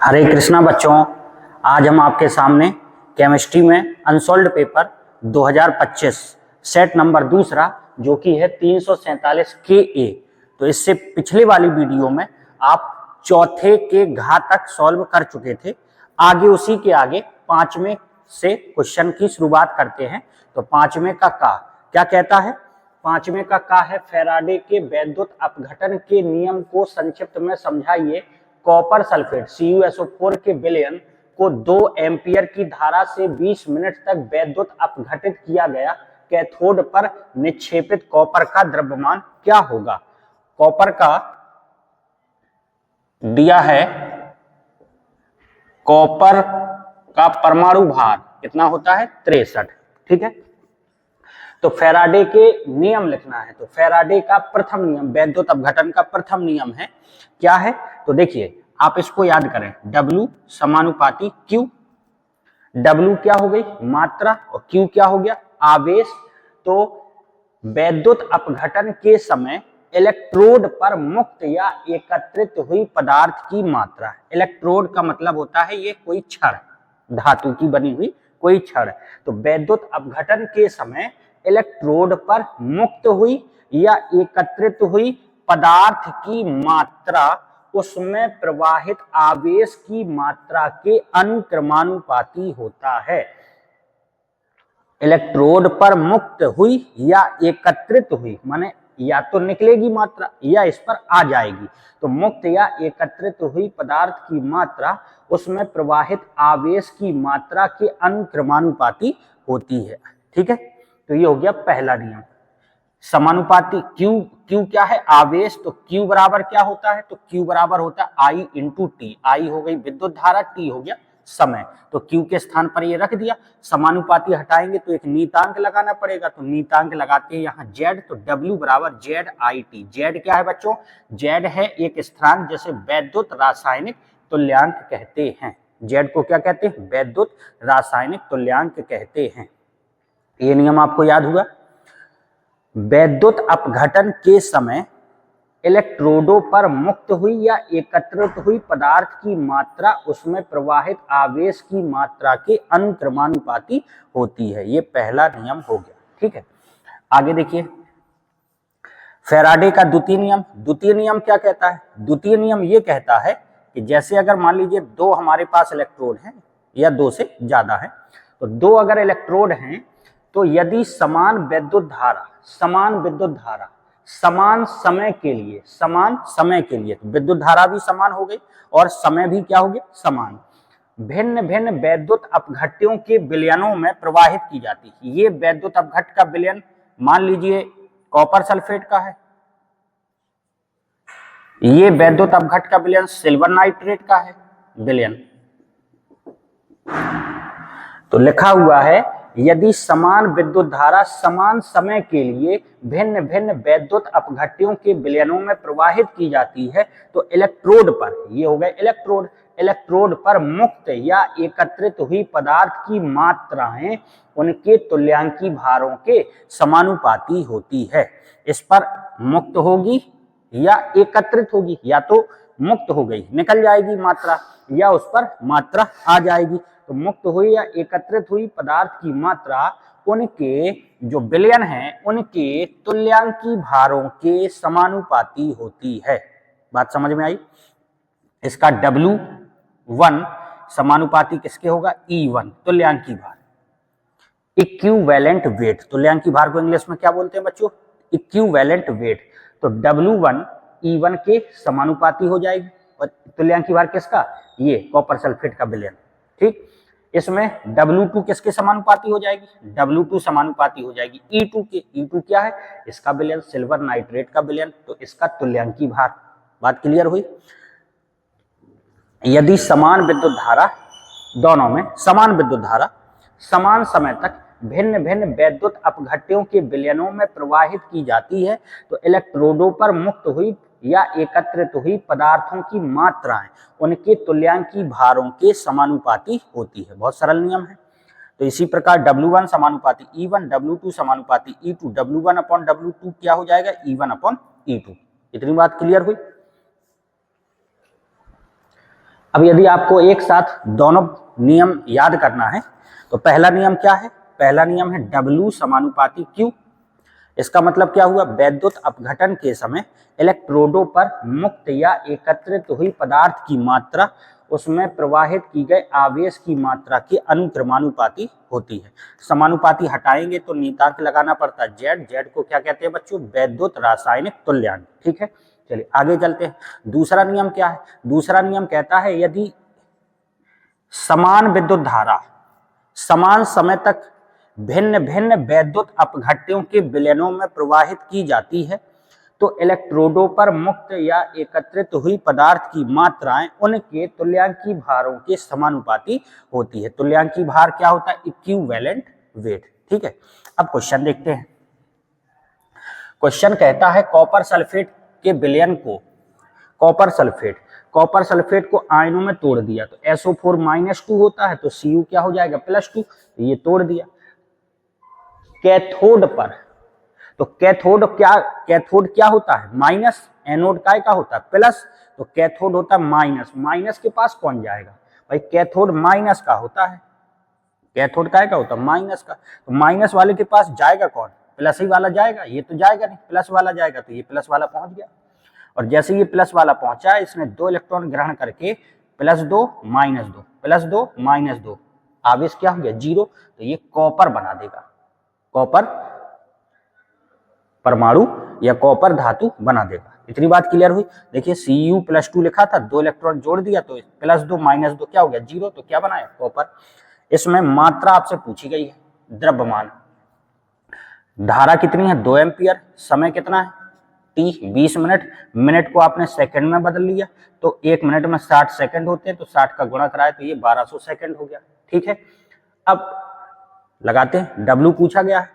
हरे कृष्णा बच्चों, आज हम आपके सामने केमिस्ट्री में अनसॉल्व्ड पेपर 2025 सेट नंबर दूसरा जो कि है 347 KA। तो इससे पिछले वाली वीडियो में आप चौथे के घात तक सॉल्व कर चुके थे। आगे उसी के आगे पांचवें से क्वेश्चन की शुरुआत करते हैं। तो पांचवें का क्या कहता है? पांचवें का है फैराडे के वैद्युत अपघटन के नियम को संक्षिप्त में समझाइए। कॉपर सल्फेट CuSO4 के विलयन को 2 एम्पियर की धारा से 20 मिनट तक वैद्युत अपघटित किया गया। कैथोड पर निक्षेपित कॉपर का द्रव्यमान क्या होगा? कॉपर का दिया है, कॉपर का परमाणु भार कितना होता है? 63। ठीक है, तो फैराडे के नियम लिखना है। तो फैराडे का प्रथम नियम, वैद्युत अपघटन का प्रथम नियम है, क्या है? तो देखिए, आप इसको याद करें, W समानुपाती Q। W क्या हो गई? मात्रा, और Q क्या हो गया? आवेश। तो वैद्युत अपघटन के समय इलेक्ट्रोड पर मुक्त या एकत्रित हुई पदार्थ की मात्रा। इलेक्ट्रोड का मतलब होता है ये कोई छड़, धातु की बनी हुई कोई छड़। तो वैद्युत अपघटन के समय इलेक्ट्रोड पर मुक्त हुई या एकत्रित हुई पदार्थ की मात्रा उसमें प्रवाहित आवेश की मात्रा के अनुक्रमानुपाती होता है। इलेक्ट्रोड पर मुक्त हुई या एकत्रित हुई माने या तो निकलेगी मात्रा या इस पर आ जाएगी। तो मुक्त या एकत्रित हुई पदार्थ की मात्रा उसमें प्रवाहित आवेश की मात्रा के अनुक्रमानुपाती होती है। ठीक है, तो ये हो गया पहला नियम। समानुपाती Q क्या है? आवेश। तो Q बराबर क्या होता है? तो Q बराबर होता है I इंटू टी। I हो गई विद्युत धारा, T हो गया समय। तो Q के स्थान पर ये रख दिया। समानुपाती हटाएंगे तो एक नीतांक लगाना पड़ेगा। तो नीतांक लगाते हैं यहाँ Z। तो W बराबर ZIT। Z क्या है बच्चों? Z है एक स्थिरांक जिसे वैद्युत रासायनिक तुल्यांक कहते हैं। Z को क्या कहते हैं? वैद्युत रासायनिक तुल्यांक कहते हैं। ये नियम आपको याद हुआ। वैद्युत अपघटन के समय इलेक्ट्रोडों पर मुक्त हुई या एकत्रित हुई पदार्थ की मात्रा उसमें प्रवाहित आवेश की मात्रा के अनुक्रमानुपाती होती है। ये पहला नियम हो गया। ठीक है, आगे देखिए, फैराडे का द्वितीय नियम। द्वितीय नियम क्या कहता है? द्वितीय नियम ये कहता है कि जैसे अगर मान लीजिए दो हमारे पास इलेक्ट्रोड हैं या दो से ज्यादा है, तो दो अगर इलेक्ट्रोड हैं तो यदि समान विद्युत धारा समान समय के लिए तो विद्युत धारा भी समान हो गई और समय भी क्या हो गया? समान। भिन्न भिन्न वैद्युत अपघट्यों के विलयनों में प्रवाहित की जाती है। ये वैद्युत अपघट का विलयन मान लीजिए कॉपर सल्फेट का है, ये वैद्युत अपघट का विलयन सिल्वर नाइट्रेट का है विलयन। तो लिखा हुआ है, यदि समान विद्युत धारा समान समय के लिए भिन्न भिन्न वैद्युत अपघट्यों के विलयनों में प्रवाहित की जाती है तो इलेक्ट्रोड पर, ये हो गए इलेक्ट्रोड पर मुक्त या एकत्रित हुई पदार्थ की मात्राएं उनके तुल्यांकी भारों के समानुपाती होती है। इस पर मुक्त होगी या एकत्रित होगी, या तो मुक्त हो गई निकल जाएगी मात्रा, या उस पर मात्रा आ जाएगी। तो मुक्त हुई या एकत्रित हुई पदार्थ की मात्रा उनके जो विलयन है उनके तुल्यांकी भारों के समानुपाती होती है। बात समझ में आई? इसका W1 समानुपाती किसके होगा? E1 तुल्यांकी भार। इक्विवेलेंट वेट, तुल्यांकी भार को इंग्लिश में क्या बोलते हैं बच्चों? Equivalent weight. तो W1 E1 के समानुपाती हो जाएगी। और तुल्यांकी भार किसका? ये कॉपर सल्फेट का विलयन। ठीक, इसमें W2 किसके समानुपाती हो जाएगी? W2 समानुपाती हो जाएगी E2 के। E2 क्या है? इसका विलयन सिल्वर नाइट्रेट का विलयन, तो इसका तुल्यांकी भार। बात क्लियर हुई? यदि समान विद्युत धारा, दोनों में समान विद्युत धारा समान समय तक भिन्न भिन्न वैद्युत अपघट्यों के विलयनों में प्रवाहित की जाती है तो इलेक्ट्रोडों पर मुक्त हुई या एकत्रित हुई पदार्थों की मात्राएं उनके तुल्यांकी भारों के समानुपाती होती है। बहुत सरल नियम है। तो इसी प्रकार W1 समानुपाती E1, W2 समानुपाती E2, W1 अपॉन W2 क्या हो जाएगा? E1 upon E2। इतनी बात क्लियर हुई? अब यदि आपको एक साथ दोनों नियम याद करना है तो पहला नियम क्या है, पहला नियम है W समानुपाती Q। इसका मतलब क्या हुआ, वैद्युत अपघटन के समय इलेक्ट्रोडों पर मुक्त या एकत्रित हुई पदार्थ की मात्रा उसमें प्रवाहित की गई आवेश की मात्रा के अनुक्रमानुपाती होती है। समानुपाती हटाएंगे तो नियतांक लगाना पड़ता है जेड, जेड को क्या कहते हैं बच्चों, वैद्युत रासायनिक तुल्यांक। ठीक है, चलिए आगे चलते हैं। दूसरा नियम क्या है, दूसरा नियम कहता है यदि समान विद्युत धारा समान समय तक भिन्न भिन्न वैद्युत अपघट्यों के विलयनों में प्रवाहित की जाती है तो इलेक्ट्रोडों पर मुक्त या एकत्रित हुई पदार्थ की मात्राएं उनके तुल्यांकी भारों के समानुपाती होती है। तुल्यांकी भार क्या होता है, इक्विवेलेंट वेट। ठीक है, अब क्वेश्चन देखते हैं। क्वेश्चन कहता है कॉपर सल्फेट के विलयन को, कॉपर सल्फेट को आयनों में तोड़ दिया तो SO4-2 होता है तो Cu क्या हो जाएगा, +2। तो ये तोड़ दिया। कैथोड पर, तो कैथोड क्या होता है, माइनस, एनोड का होता है प्लस, तो कैथोड होता है माइनस, माइनस के पास कौन जाएगा भाई, कैथोड माइनस का होता है, कैथोड का होता है माइनस का, तो माइनस वाले के पास जाएगा कौन, प्लस ही वाला जाएगा, ये तो जाएगा नहीं, प्लस वाला जाएगा, तो ये प्लस वाला पहुंच गया। और जैसे ये प्लस वाला पहुंचा इसने 2 इलेक्ट्रॉन ग्रहण करके +2 -2 +2 -2 आवेश क्या हो गया 0, तो ये कॉपर बना देगा, कॉपर परमाणु या कॉपर धातु बना देगा। इतनी बात क्लियर हुई। देखिए Cu+2 लिखा था, 2 इलेक्ट्रॉन जोड़ दिया तो +2 -2 क्या हो गया 0, तो क्या बनाया कॉपर। इसमें मात्रा आपसे पूछी गई है, द्रव्यमान, धारा कितनी है 2 एम्पियर, समय कितना है T 20 मिनट, मिनट को आपने सेकंड में बदल लिया तो 1 मिनट में 60 सेकंड होते हैं, तो 60 का गुणा कराए तो ये 1200 सेकंड हो गया। ठीक है, अब लगाते हैं, W पूछा गया है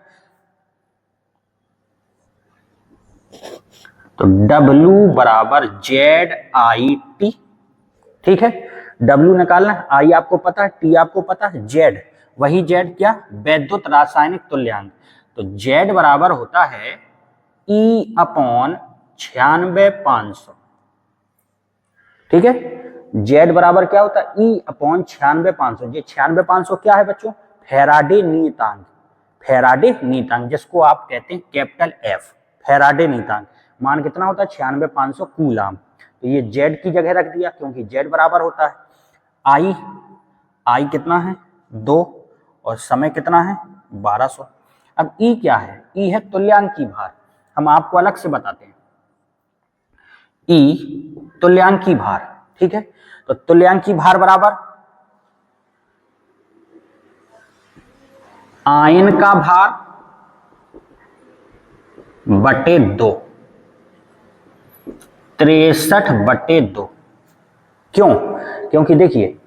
तो W बराबर ZIT। ठीक है, W निकालना है, I आपको पता है, T आपको पता है, Z वही Z क्या, वैद्युत रासायनिक तुल्यांक, तो Z बराबर होता है E/96500। ठीक है, Z बराबर क्या होता है E/96500। ये 96500 क्या है बच्चों, फैराडे नियतांक, फैराडे नियतांक जिसको आप कहते हैं कैपिटल F, फैराडे नियतांक। मान कितना होता है 96500 कूलाम, तो ये Z की जगह रख दिया क्योंकि Z बराबर होता है I कितना है 2 और समय कितना है 1200। अब E क्या है, E है तुल्यांकी भार, हम आपको अलग से बताते हैं, E तुल्यांकी भार। ठीक है, तो तुल्यांकी भार बराबर आयन का भार बटे 2, 63/2। क्यों, क्योंकि देखिए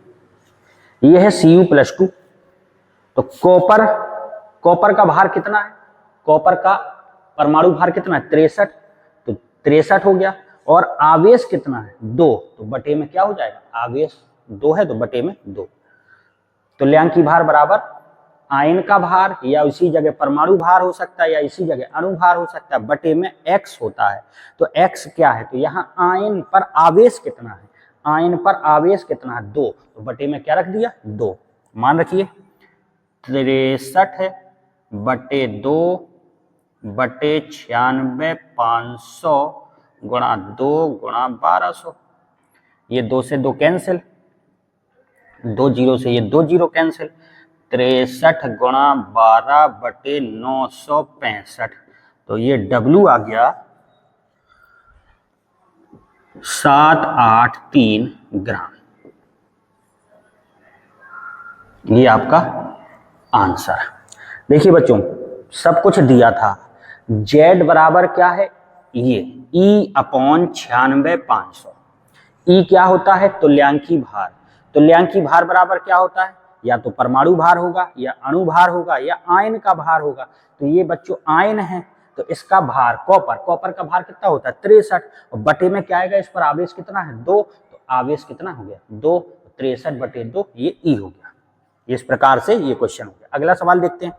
ये है Cu+2, तो कॉपर का भार कितना है, कॉपर का परमाणु भार कितना है 63, तो 63 हो गया, और आवेश कितना है 2, तो बटे में क्या हो जाएगा, आवेश 2 है तो बटे में 2। तुल्यांकी भार बराबर आयन का भार या इसी जगह परमाणु भार हो सकता है या इसी जगह अणुभार हो सकता है, बटे में x होता है। तो x क्या है, तो यहाँ आयन पर आवेश कितना है, आयन पर आवेश कितना है 2, तो बटे में क्या रख दिया 2। मान रखिए 63 है बटे 2 बटे 96500 गुणा 2 गुणा 1200, ये 2 से 2 कैंसिल, 2 0 से ये 2 0 कैंसिल, 63 गुणा 12 बटे 965, तो ये W आ गया 783 ग्राम। ये आपका आंसर। देखिए बच्चों सब कुछ दिया था, Z बराबर क्या है, ये E/96500। E क्या होता है, तुल्यांकी भार, तुल्यांकी भार बराबर क्या होता है, या तो परमाणु भार होगा या अणु भार होगा या आयन का भार होगा। तो ये बच्चों आयन है तो इसका भार कॉपर का भार कितना होता है 63, और बटे में क्या आएगा, इस पर आवेश कितना है 2, तो आवेश कितना हो गया 2, 63/2, ये E हो गया। इस प्रकार से ये क्वेश्चन हो गया। अगला सवाल देखते हैं।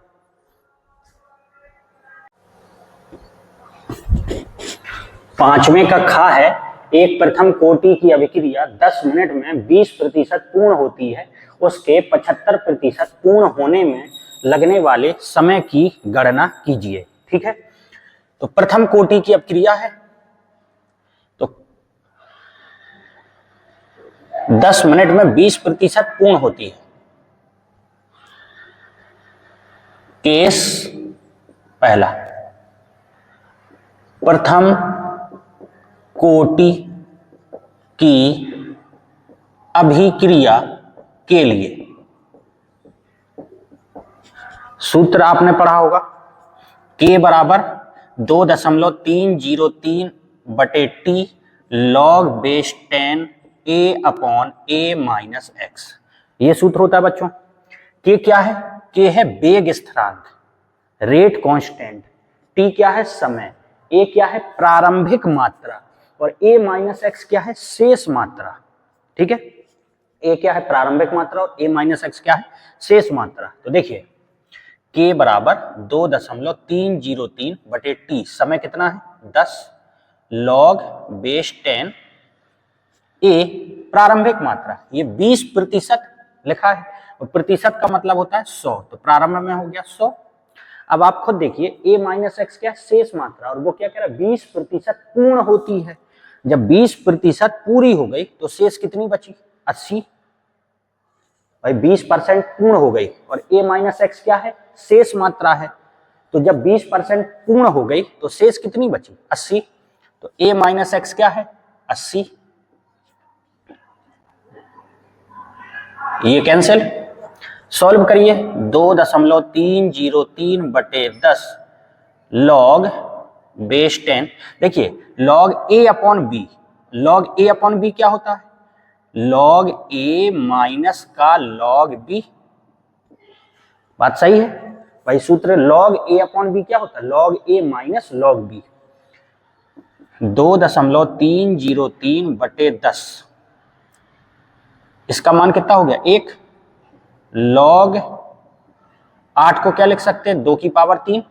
पांचवें का खा है एक प्रथम कोटि की अभिक्रिया 10 मिनट में 20% पूर्ण होती है, उसके 75% पूर्ण होने में लगने वाले समय की गणना कीजिए। ठीक है, तो प्रथम कोटि की अभिक्रिया है, तो 10 मिनट में 20% पूर्ण होती है। केस पहला, प्रथम कोटि की अभिक्रिया के लिए सूत्र आपने पढ़ा होगा, K बराबर 2.303 बटे टी लॉग बेस 10 A/A-x, ये सूत्र होता है बच्चों। K क्या है? K है वेग स्थिरांक, रेट कांस्टेंट, T क्या है? समय, A क्या है? प्रारंभिक मात्रा, और A-x क्या है? शेष मात्रा। ठीक है, A क्या है? प्रारंभिक मात्रा, और A-x क्या है? शेष मात्रा। तो देखिए K बराबर 2.303 बटे टी, समय कितना है? 10, लॉग बेस 10, A प्रारंभिक मात्रा, ये 20% लिखा है, और प्रतिशत का मतलब होता है 100, तो प्रारंभ में हो गया 100। अब आप खुद देखिए A-x क्या है? शेष मात्रा, और वो क्या कह रहा है? 20% पूर्ण होती है। जब 20% पूरी हो गई तो शेष कितनी बची? 80। भाई 20% पूर्ण हो गई, और A-x क्या है? शेष मात्रा है, तो जब 20% पूर्ण हो गई तो शेष कितनी बची? 80, तो A-x क्या है? 80, ये कैंसिल। सॉल्व करिए, 2.303 बटे 10 लॉग बेस 10, देखिए लॉग A/B, लॉग A/B क्या होता है? लॉग A माइनस का लॉग B, बात सही है भाई। सूत्र लॉग A/B क्या होता है? Log A minus log B। 2.303 बटे 10, इसका मान कितना हो गया? 1। लॉग 8 को क्या लिख सकते हैं? 2 की पावर 3,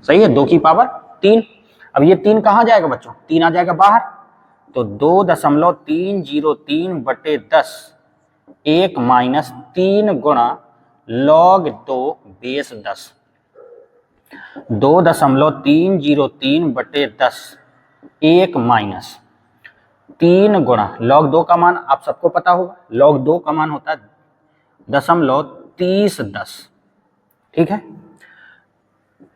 सही है, 2 की पावर 3। अब ये 3 कहां जाएगा बच्चों? 3 आ जाएगा बाहर, तो 2.303 बटे 10 1 माइनस 3 गुणा लॉग 2 बेस 10, 2.303 बटे 10 1 माइनस 3 गुणा लॉग 2 का मान आप सबको पता होगा, लॉग 2 का मान होता है 0.3010। ठीक है,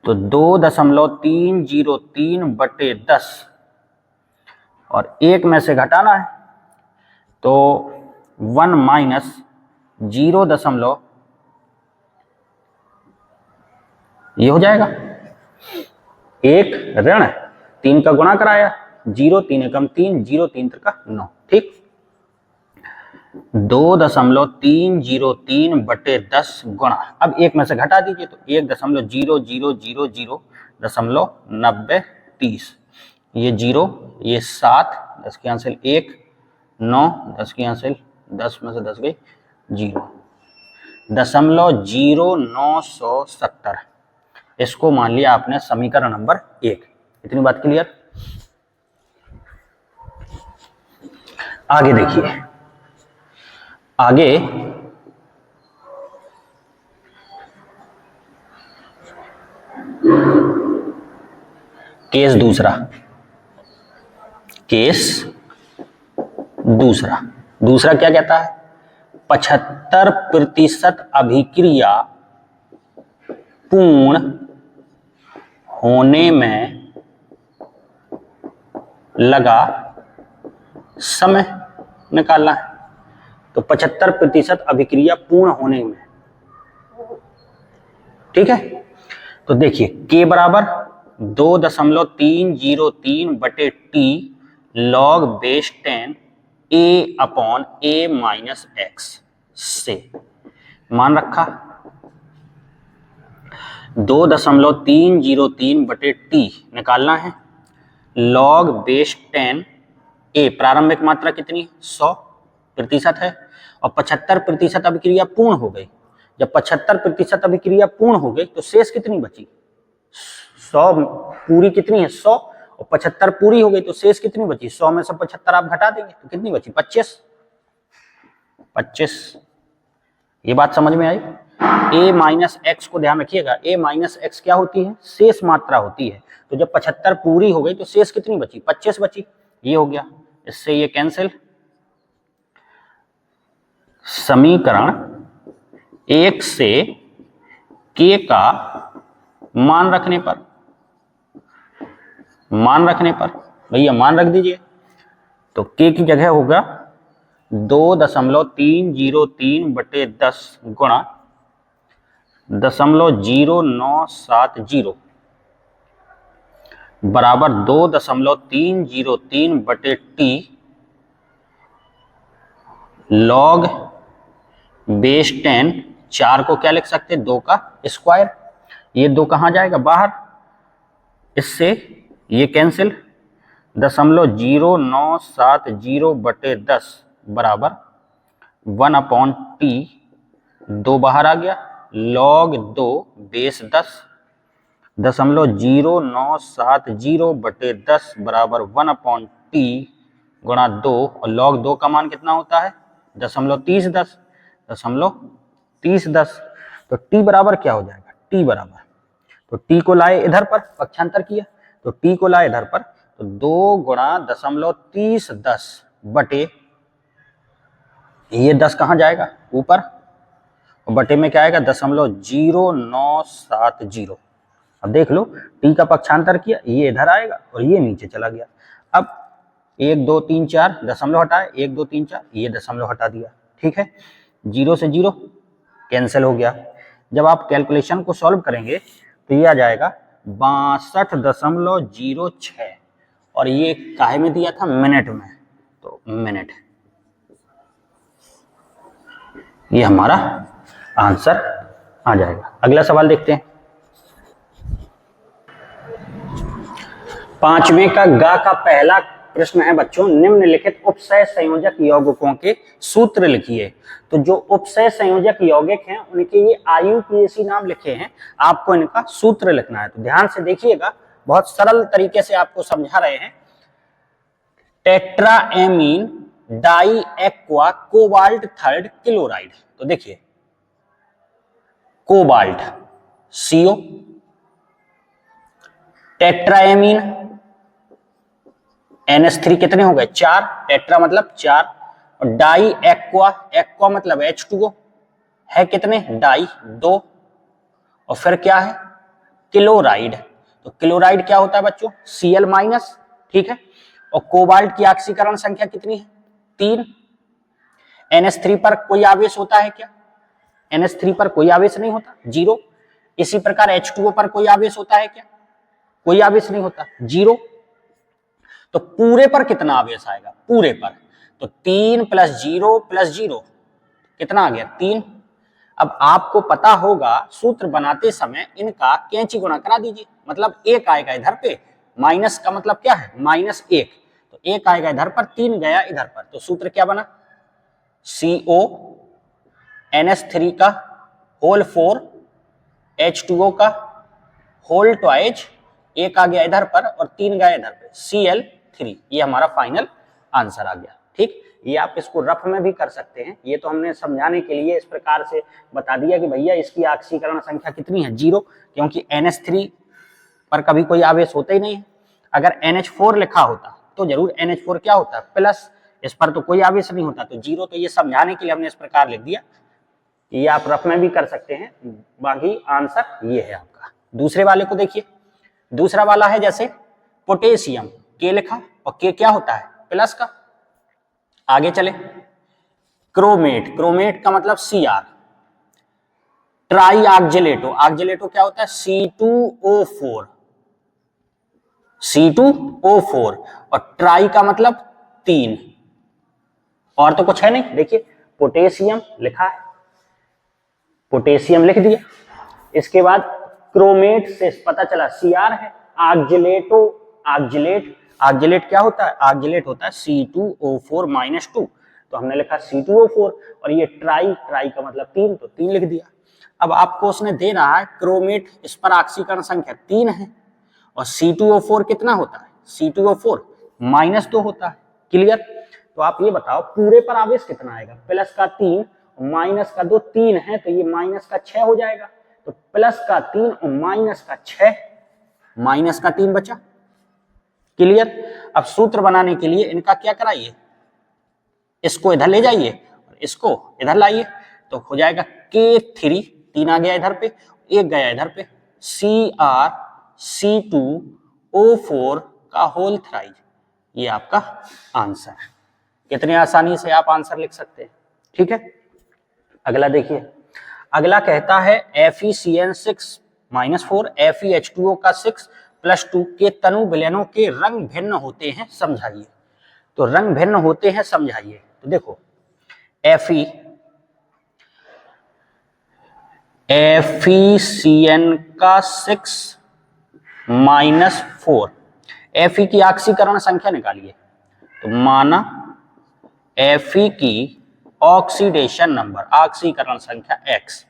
तो 2.303 बटे 10 और 1 में से घटाना है, तो 1 माइनस 0. ये हो जाएगा 1 ऋण 3 का गुणा कराया, 0 3 एकम 3, 0 3 त्रिका 9। ठीक, 2.303 बटे 10 गुणा, अब 1 में से घटा दीजिए, तो 1.00009030, ये 0, ये 7, 10 की आंसर 1, 9, 10 की आंसर 10 में से 10 गई 0, 0.0970, इसको मान लिया आपने समीकरण नंबर 1। इतनी बात क्लियर? आगे देखिए, आगे केस दूसरा, दूसरा क्या कहता है? 75% अभिक्रिया पूर्ण होने में लगा समय निकालना है, तो 75% अभिक्रिया पूर्ण होने में। ठीक है, तो देखिए K बराबर 2.303 बटे टी लॉग बेस 10 A/A-x से मान रखा, 2.303 बटे टी निकालना है, लॉग बेस 10 A प्रारंभिक मात्रा कितनी? 100% है, और 75% अभिक्रिया पूर्ण हो गई। जब 75% अभिक्रिया पूर्ण हो गई तो शेष कितनी बची? 100 पूरी कितनी है? 100, और 75 पूरी हो गई तो शेष कितनी बची, 100 में से 75 आप घटा देंगे तो कितनी बची, 25। ये बात समझ में आई। a माइनस एक्स को ध्यान रखिएगा, a माइनस एक्स क्या होती है, शेष मात्रा होती है। तो जब 75 पूरी हो गई तो शेष कितनी बची, 25 बची। ये हो गया, इससे ये कैंसिल। समीकरण 1 से k का मान रखने पर भैया मान रख दीजिए, तो k की जगह होगा 2.303 बटे 10 गुणा 0.0970 बराबर 2.303 बटे t log बेस 10। 4 को क्या लिख सकते हैं, 2 का स्क्वायर। ये 2 कहां जाएगा, बाहर, इससे ये कैंसिल। 0.0970 बटे 10 बराबर 1/t, 2 बाहर आ गया, log 2 बेस 10। 0.0970 बटे 10 बराबर 1/t गुणा 2, और log 2 का मान कितना होता है, 0.3010। तो t बराबर क्या हो जाएगा, t बराबर, तो t को लाए इधर पर, पक्षांतर किया तो t को लाए इधर पर, तो 2 गुणा 0.3010 बटे ये 10 कहां जाएगा, ऊपर, और बटे में क्या आएगा, 0.0970। अब देख लो, t का पक्षांतर किया, ये इधर आएगा और ये नीचे चला गया। अब 1 2 3 4 दशमलव हटाए, 1 2 3 4, ये दशमलव हटा दिया, ठीक है। 0 से 0 कैंसिल हो गया। जब आप कैलकुलेशन को सॉल्व करेंगे तो ये आ जाएगा 62.06, और ये काहे में दिया था, मिनट में, तो मिनट, ये हमारा आंसर आ जाएगा। अगला सवाल देखते हैं। 5वें का गा का पहला प्रश्न है बच्चों, निम्नलिखित उपसय संयोजक यौगिकों के सूत्र लिखिए। तो जो उपसय संयोजक यौगिक हैं उनके ये IUPAC नाम लिखे हैं, आपको इनका सूत्र लिखना है। तो ध्यान से देखिएगा, बहुत सरल तरीके से आपको समझा रहे हैं। Tetraammine di aqua cobalt third chloride. तो देखिए, कोबाल्ट CO, टेट्राएमीन NH3 कितने हो गए, 4, टेट्रा मतलब 4, और डाई एक्वा, एक्वा मतलब H2O है कितने, डाई 2, और फिर क्या है, क्लोराइड। तो क्लोराइड क्या होता है बच्चों, Cl माइनस, ठीक है। और कोबाल्ट की ऑक्सीकरण संख्या कितनी है, 3। NH3 पर कोई आवेश होता है क्या, NH3 पर कोई आवेश नहीं होता, 0। इसी प्रकार H2O पर कोई आवेश होता है क्या, कोई आवेश नहीं होता, 0। तो पूरे पर कितना आवेश आएगा, पूरे पर, तो 3 + 0 + 0 कितना आ गया, 3। अब आपको पता होगा, सूत्र बनाते समय इनका कैंची गुणा करा दीजिए, मतलब 1 आएगा इधर पे, माइनस का मतलब क्या है, -1, तो 1 आएगा इधर पर, 3 गया इधर पर, तो सूत्र क्या बना, CO NH3 का होल 4 H2O का होल ट्वाइज, 1 आ गया इधर पर और 3 गया इधर पे, Cl3। ये हमारा फाइनल आंसर आ गया, ठीक। ये आप इसको रफ में भी कर सकते हैं, ये तो हमने समझाने के लिए इस प्रकार से बता दिया कि भैया इसकी ऑक्सीकरण संख्या कितनी है, 0, क्योंकि NH3 पर कभी कोई आवेश होता ही नहीं है। अगर NH4 लिखा होता तो जरूर NH4 क्या होता है, प्लस, इस पर तो कोई आवेश नहीं होता, तो 0। तो ये समझाने के लिए हमने इस प्रकार लिख दिया। ये आप रफ में भी कर सकते हैं, बाकी आंसर ये है आपका। दूसरे वाले को देखिए, दूसरा वाला है जैसे पोटेशियम, K लिखा, और K क्या होता है, प्लस का। आगे चले, क्रोमेट, क्रोमेट का मतलब Cr। ट्राई ऑक्जेलेटो, ऑक्जेलेटो क्या होता है, C2O4, C2O4, और ट्राई का मतलब 3, और तो कुछ है नहीं। देखिए, पोटेशियम लिखा है, पोटेशियम लिख दिया। इसके बाद क्रोमेट से पता चला Cr है, ऑक्जेलेटो, ऑक्जेलेट, ऑक्जेलेट क्या होता है, ऑक्जेलेट होता है C2O4 - 2, तो हमने लिखा C2O4, और ये ट्राई, ट्राई का मतलब 3, तो 3 लिख दिया। अब आपको उसने दे रहा है क्रोमेट, इस पर ऑक्सीकरण संख्या 3 है, और C2O4 कितना होता है, C2O4 -2 होता है। क्लियर? तो आप ये बताओ पूरे पर आवेश कितना आएगा? प्लस का 3 और माइनस का 2, 3 है तो ये माइनस का 6 हो जाएगा। तो प्लस का 3 और माइनस का 6, माइनस का 3 बचा। क्लियर? अब सूत्र बनाने के लिए इनका क्या कराइए, इसको इधर ले जाइए और इसको इधर लाइए, तो हो जाएगा K3, 3 आ गया इधर पे, 1 गया इधर पे, CrC2O4 का होल थ्राइज। ये आपका आंसर है। कितने आसानी से आप आंसर लिख सकते हैं। ठीक है, अगला देखिए। अगला कहता है FeCN6-4 FeH2O का 6+2 के तनु विलयनों के रंग भिन्न होते हैं, समझाइए। तो रंग भिन्न होते हैं समझाइए। तो देखो FeCN का 6-4, Fe की ऑक्सीकरण संख्या निकालिए। तो माना Fe की ऑक्सीडेशन नंबर, ऑक्सीकरण संख्या x,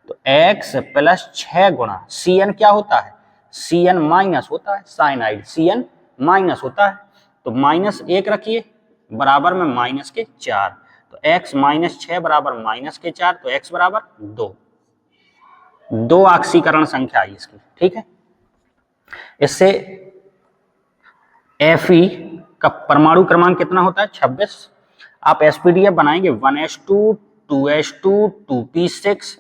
तो x प्लस 6 गुणा Cn क्या होता है? Cn माइनस होता है, साइनाइड Cn माइनस होता है। तो -1 रखिए बराबर में -4, तो x -6 बराबर -4, तो x बराबर 2 ऑक्सीकरण संख्या आई इसकी। ठीक है, इससे Fe का परमाणु क्रमांक कितना होता है? 26। आप एसपीडीएफ बनाएंगे 1s2 2s2 2p6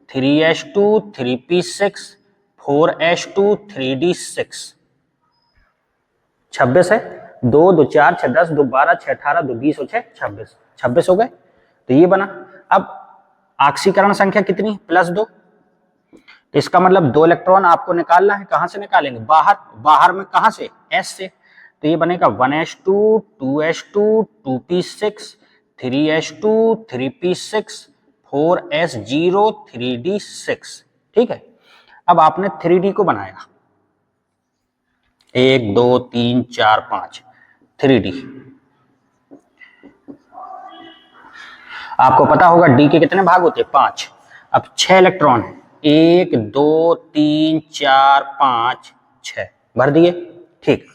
3s2 3p6 4s2 3d6। 26 है, 2 2 4 6 10 2 12 6 18 2 20 और 6 26, 26 हो गए। तो ये बना। अब ऑक्सीकरण संख्या कितनी है? +2। तो इसका मतलब 2 इलेक्ट्रॉन आपको निकालना है। कहां से निकालेंगे? बाहर। बाहर में कहां से? S से। तो ये बनेगा 1s2 2s2 2p6 3s2 3p6 4s0 3d6। ठीक है, अब आपने 3d को बनाया, 1 2 3 4 5, 3d। आपको पता होगा d के कितने भाग होते हैं? 5। अब 6 इलेक्ट्रॉन है, 1 2 3 4 5 6 भर दिए। ठीक,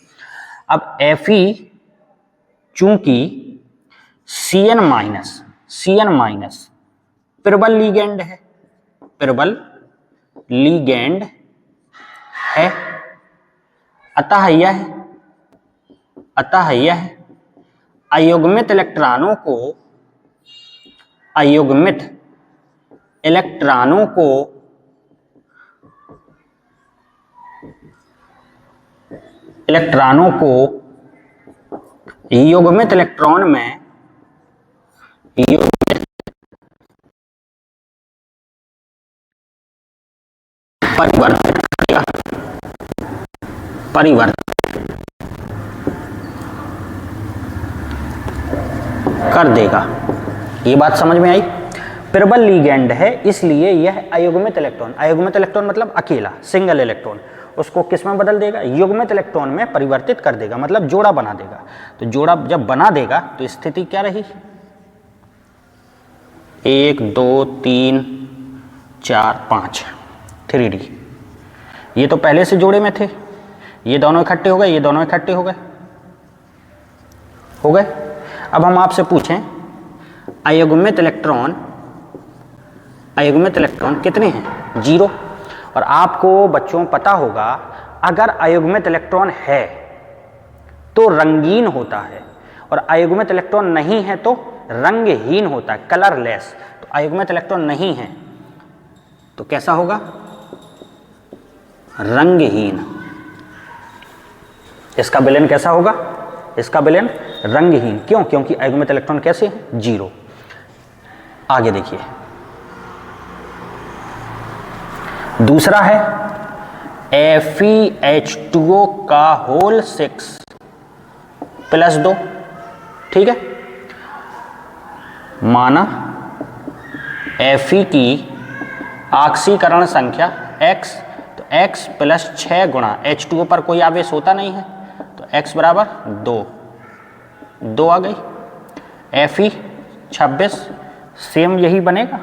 अब Fe चूंकि Cn माइनस प्रबल लीगेंड है, प्रबल लीगेंड है, अतः यह अयुग्मित इलेक्ट्रॉनों को युग्मित इलेक्ट्रॉन में परिवर्तित कर देगा। ये बात समझ में आई? प्रबल लीगेंड है इसलिए यह अयुग्मित इलेक्ट्रॉन मतलब अकेला, सिंगल इलेक्ट्रॉन, उसको किस में बदल देगा? युग्मित इलेक्ट्रॉन में परिवर्तित कर देगा, मतलब जोड़ा बना देगा। तो जोड़ा जब बना देगा तो स्थिति क्या रही? 1 2 3 4 5 3d। ये तो पहले से जोड़े में थे, ये दोनों इकट्ठे हो गए, ये दोनों इकट्ठे हो गए। अब हम आपसे पूछें अयुग्मित इलेक्ट्रॉन कितने हैं? 0। और आपको बच्चों पता होगा अगर अयुग्मित इलेक्ट्रॉन है तो रंगीन होता है और अयुग्मित इलेक्ट्रॉन नहीं है तो रंगहीन होता है, कलरलेस। तो अयुग्मित इलेक्ट्रॉन नहीं है तो कैसा होगा? रंगहीन। इसका विलयन कैसा होगा? इसका विलयन रंगहीन। क्यों? क्योंकि अयुग्मित इलेक्ट्रॉन कैसे है? 0। आगे देखिए, दूसरा है FeH2O का होल 6+2। ठीक है, माना Fe की ऑक्सीकरण संख्या x, तो x प्लस 6 गुणा H2O पर कोई आवेश होता नहीं है तो x बराबर 2 आ गई। Fe 26 सेम यही बनेगा।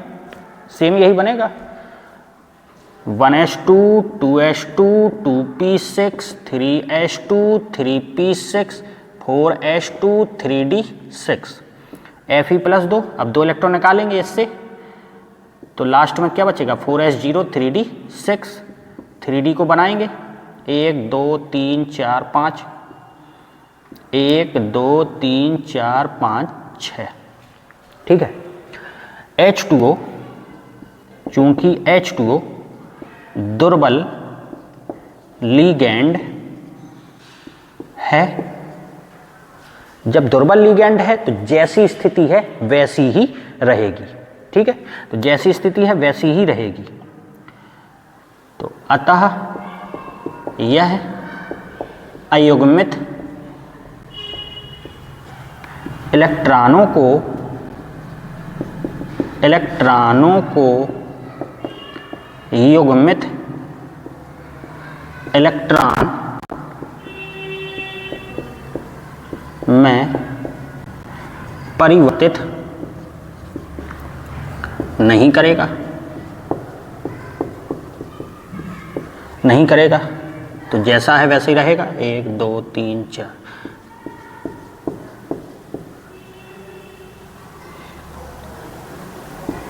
1s2 2s2 2p6 3s2 3p6 4s2 3d6 Fe+2। अब 2 इलेक्ट्रॉन निकालेंगे इससे तो लास्ट में क्या बचेगा 4s0 3d6। 3d को बनाएंगे 1 2 3 4 5 1 2 3 4 5 6। ठीक है। H2O चूंकि H2O दुर्बल लीगैंड है, जब दुर्बल लीगैंड है तो जैसी स्थिति है वैसी ही रहेगी। ठीक है, तो जैसी स्थिति है वैसी ही रहेगी। तो अतः यह अयुग्मित इलेक्ट्रॉनों को युग्मित इलेक्ट्रॉन में परिवर्तित नहीं करेगा, तो जैसा है वैसे ही रहेगा। 1 2 3 4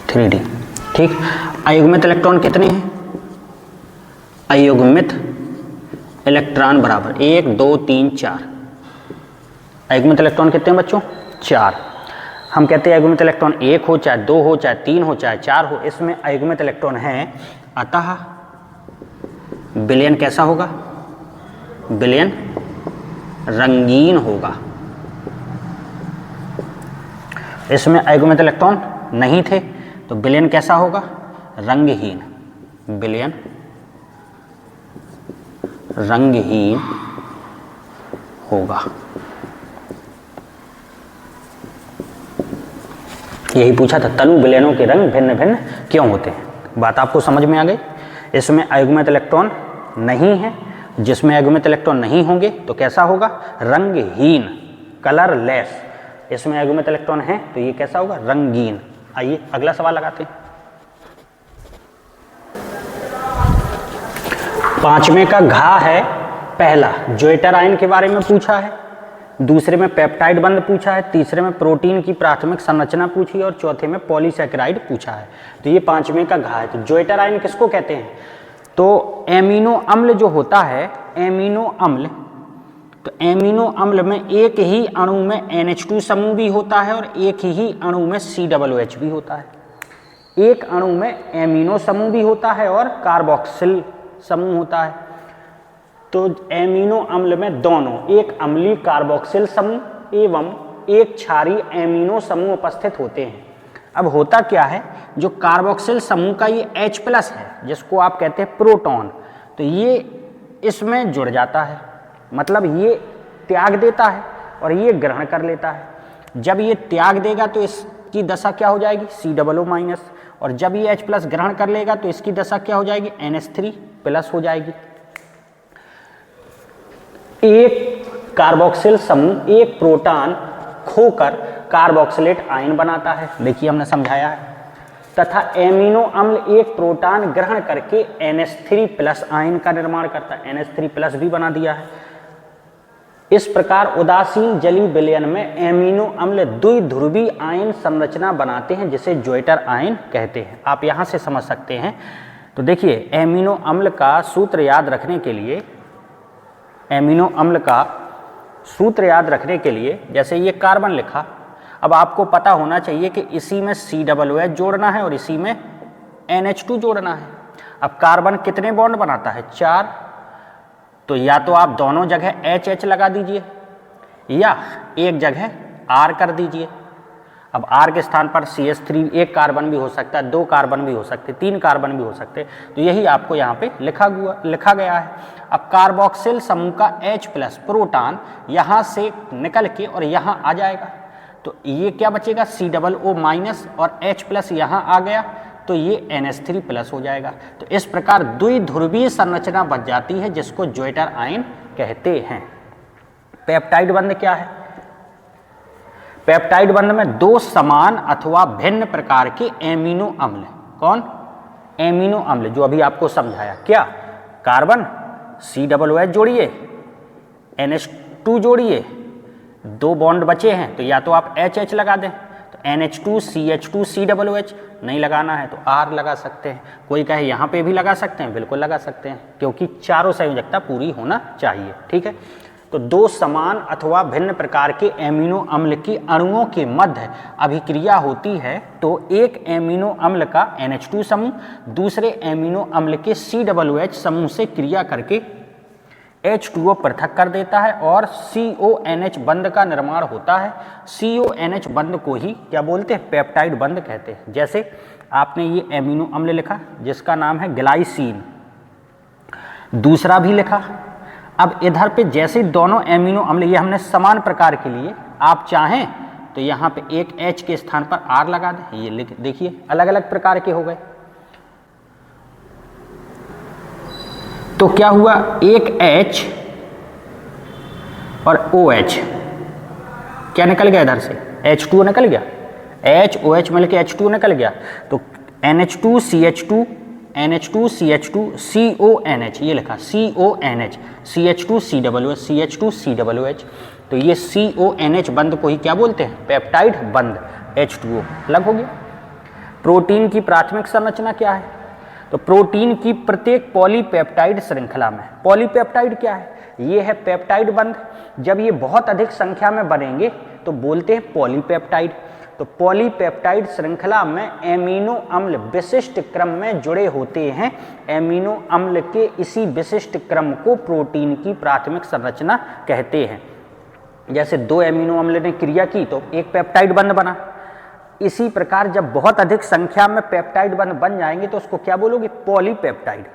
3D। ठीक। अयुग्मित इलेक्ट्रॉन कितने हैं? अयुग्मित इलेक्ट्रॉन बराबर 1 2 3 4। अयुग्मित इलेक्ट्रॉन कितने हैं बच्चों? 4। हम कहते हैं अयुग्मित इलेक्ट्रॉन 1 हो चाहे 2 हो चाहे 3 हो चाहे 4 हो, इसमें अयुग्मित इलेक्ट्रॉन है। अतः विलयन कैसा होगा? विलयन रंगीन होगा। इसमें अयुग्मित इलेक्ट्रॉन नहीं थे तो विलयन कैसा होगा? रंगहीन। विलयन रंगहीन होगा। यही पूछा था, तनु विलयनों के रंग भिन्न भिन्न क्यों होते हैं? बात आपको समझ में आ गई। इसमें अयुग्मित इलेक्ट्रॉन नहीं है, जिसमें अयुग्मित इलेक्ट्रॉन नहीं होंगे तो कैसा होगा? रंगहीन, कलरलेस। इसमें अयुग्मित इलेक्ट्रॉन है तो ये कैसा होगा? रंगीन। आइए अगला सवाल लगाते हैं। 5वें का घा है। पहला ज्वेटर आयन के बारे में पूछा है, दूसरे में पेप्टाइड बंध पूछा है, तीसरे में प्रोटीन की प्राथमिक संरचना पूछी और चौथे में पॉलीसैकेराइड पूछा है। तो ये 5वें का घा है। तो ज्वेटर आयन किसको कहते हैं? तो एमिनो अम्ल जो होता है, एमिनो अम्ल, तो एमिनो अम्ल में एक ही अणु में NH2 समूह भी होता है और एक ही अणु में COOH भी होता है। एक अणु में एमिनो समूह भी होता है और कार्बोक्सिल समूह होता है। तो एमिनो अम्ल में दोनों, एक अम्लीय कार्बोक्सिल समूह एवं एक क्षारीय एमिनो समूह उपस्थित होते हैं। अब होता क्या है, जो कार्बोक्सिल समूह का ये H+ है, जिसको आप कहते हैं प्रोटॉन, तो ये इसमें जुड़ जाता है, मतलब ये त्याग देता है और ये ग्रहण कर लेता है। जब ये त्याग देगा तो इसकी दशा क्या हो जाएगी? COO-, और जब ये H+ ग्रहण कर लेगा तो इसकी दशा क्या हो जाएगी? NH3+ हो जाएगी। एक कार्बोक्सिल समूह एक प्रोटॉन खोकर कार्बोक्सिलेट आयन बनाता है, देखिए हमने समझाया है, तथा एमिनो अम्ल एक प्रोटॉन ग्रहण करके NH3+ आयन का निर्माण करता है। NH3+ भी बना दिया है। इस प्रकार उदासीन जलीय विलयन में एमिनो अम्ल द्विध्रुवीय आयन संरचना बनाते हैं, जिसे ज्वेटर आयन कहते हैं। आप यहां से समझ सकते हैं। तो देखिए एमिनो अम्ल का सूत्र याद रखने के लिए, एमिनो अम्ल का सूत्र याद रखने के लिए, जैसे ये कार्बन लिखा, अब आपको पता होना चाहिए कि इसी में COOH जोड़ना है और इसी में NH2 जोड़ना है। अब कार्बन कितने बॉन्ड बनाता है? 4। तो या तो आप दोनों जगह HH लगा दीजिए या एक जगह R कर दीजिए। अब R के स्थान पर CH3, एक कार्बन भी हो सकता है, 2 कार्बन भी हो सकते, 3 कार्बन भी हो सकते, तो यही आपको यहाँ पे लिखा गया है। अब कार्बोक्सिल समूह का H+ प्रोटॉन यहाँ से निकल के और यहाँ आ जाएगा, तो ये क्या बचेगा? COO- और H+ यहाँ आ गया तो ये NH3+ हो जाएगा। तो इस प्रकार द्विध्रुवीय संरचना बच जाती है, जिसको ज्वेटर आयन कहते हैं। पेप्टाइड बंध क्या है? पेप्टाइड बंध में 2 समान अथवा भिन्न प्रकार के एमिनो अम्ल, कौन? एमिनो अम्ल जो अभी आपको समझाया, क्या कार्बन COOH जोड़िए, NH2 जोड़िए, 2 बॉन्ड बचे हैं तो या तो आप HH लगा दें, तो NH2 CH2 COOH, नहीं लगाना है तो R लगा सकते हैं। कोई कहे यहाँ पे भी लगा सकते हैं, बिल्कुल लगा सकते हैं, क्योंकि चारों संयोजकता पूरी होना चाहिए। ठीक है, तो 2 समान अथवा भिन्न प्रकार के एमिनो अम्ल की अणुओं के मध्य अभिक्रिया होती है तो एक एमिनो अम्ल का NH2 समूह दूसरे एमिनो अम्ल के COOH समूह से क्रिया करके H2O पृथक कर देता है और CONH बंध का निर्माण होता है। CONH बंध को ही क्या बोलते हैं, पेप्टाइड बंध कहते हैं। जैसे आपने ये एमिनो अम्ल लिखा जिसका नाम है ग्लाइसीन, दूसरा भी लिखा। अब इधर पे जैसे दोनों एमिनो अम्ल ये हमने समान प्रकार के लिए, आप चाहें तो यहाँ पे एक H के स्थान पर R लगा दें, ये देखिए अलग अलग प्रकार के हो गए। तो क्या हुआ, एक H और OH क्या निकल गया, इधर से H2O निकल गया, HOH मिलके H2O निकल गया, तो NH2 CH2 NH2 CH2 CONH, ये लिखा CONH, CH2 COOH, CH2 COOH, तो ये CONH बंध को ही क्या बोलते हैं, पेप्टाइड बंध, H2O अलग हो गया। प्रोटीन की प्राथमिक संरचना क्या है, तो प्रोटीन की प्रत्येक पॉलीपेप्टाइड श्रृंखला में, पॉलीपेप्टाइड क्या है, ये है पेप्टाइड बंध। जब ये बहुत अधिक संख्या में बनेंगे तो बोलते हैं पॉलीपेप्टाइड। तो पॉलीपेप्टाइड श्रृंखला में एमिनो अम्ल विशिष्ट क्रम में जुड़े होते हैं। एमिनो अम्ल के इसी विशिष्ट क्रम को प्रोटीन की प्राथमिक संरचना कहते हैं। जैसे 2 एमिनो अम्ल ने क्रिया की तो एक पेप्टाइड बंध बना। इसी प्रकार जब बहुत अधिक संख्या में पेप्टाइड बंध बन जाएंगे तो उसको क्या बोलोगे, पॉलीपेप्टाइड।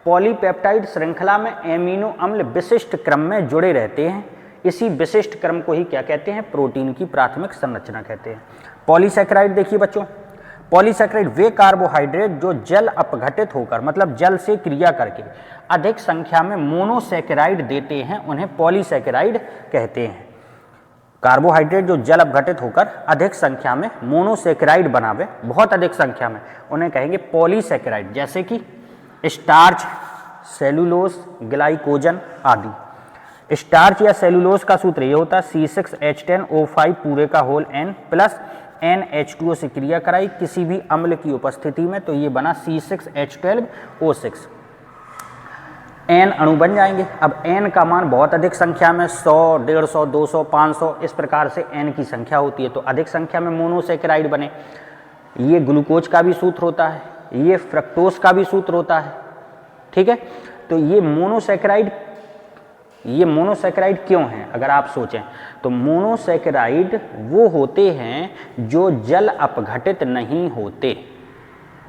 पॉलीपेप्टाइड श्रृंखला में एमिनो अम्ल विशिष्ट क्रम में जुड़े रहते हैं। इसी विशिष्ट क्रम को ही क्या कहते हैं, प्रोटीन की प्राथमिक संरचना कहते हैं। पॉलीसैकेराइड देखिए बच्चों, पॉलीसैकेराइड वे कार्बोहाइड्रेट जो जल अपघटित होकर, मतलब जल से क्रिया करके अधिक संख्या में मोनोसैकेराइड देते हैं, उन्हें पॉलीसैकेराइड कहते हैं। कार्बोहाइड्रेट जो जल अपघटित होकर अधिक संख्या में मोनोसैकेराइड बनावे, बहुत अधिक संख्या में, उन्हें कहेंगे पॉलीसैकेराइड। जैसे कि स्टार्च, सेलुलोज, ग्लाइकोजन आदि। स्टार्च या सेलुलोज का सूत्र ये होता है C6H10O5 पूरे का होल N प्लस NH2O से क्रिया कराई किसी भी अम्ल की उपस्थिति में, तो ये बना C6H12O6। N अणु बन जाएंगे। अब N का मान बहुत अधिक संख्या में 100, 150, 200, 500 इस प्रकार से N की संख्या होती है, तो अधिक संख्या में मोनोसैकेराइड बने। ये ग्लूकोज का भी सूत्र होता है, ये फ्रक्टोज का भी सूत्र होता है, ठीक है। तो ये मोनोसैकेराइड क्यों हैं, अगर आप सोचें तो मोनोसैकेराइड वो होते हैं जो जल अपघटित नहीं होते,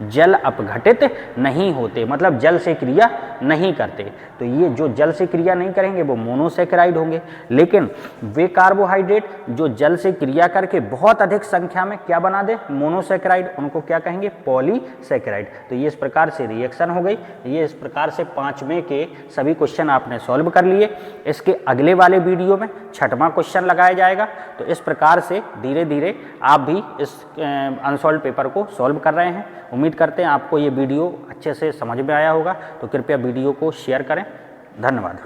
जल अपघटित नहीं होते मतलब जल से क्रिया नहीं करते। तो ये जो जल से क्रिया नहीं करेंगे वो मोनोसैकेराइड होंगे। लेकिन वे कार्बोहाइड्रेट जो जल से क्रिया करके बहुत अधिक संख्या में क्या बना दे, मोनोसैकेराइड, उनको क्या कहेंगे, पॉलीसैकेराइड। तो ये इस प्रकार से रिएक्शन हो गई। ये इस प्रकार से 5वें के सभी क्वेश्चन आपने सॉल्व कर लिए। इसके अगले वाले वीडियो में 6वां क्वेश्चन लगाया जाएगा। तो इस प्रकार से धीरे धीरे आप भी इस अनसॉल्व पेपर को सॉल्व कर रहे हैं। उम्मीद करते हैं आपको ये वीडियो अच्छे से समझ में आया होगा। तो कृपया वीडियो को शेयर करें। धन्यवाद।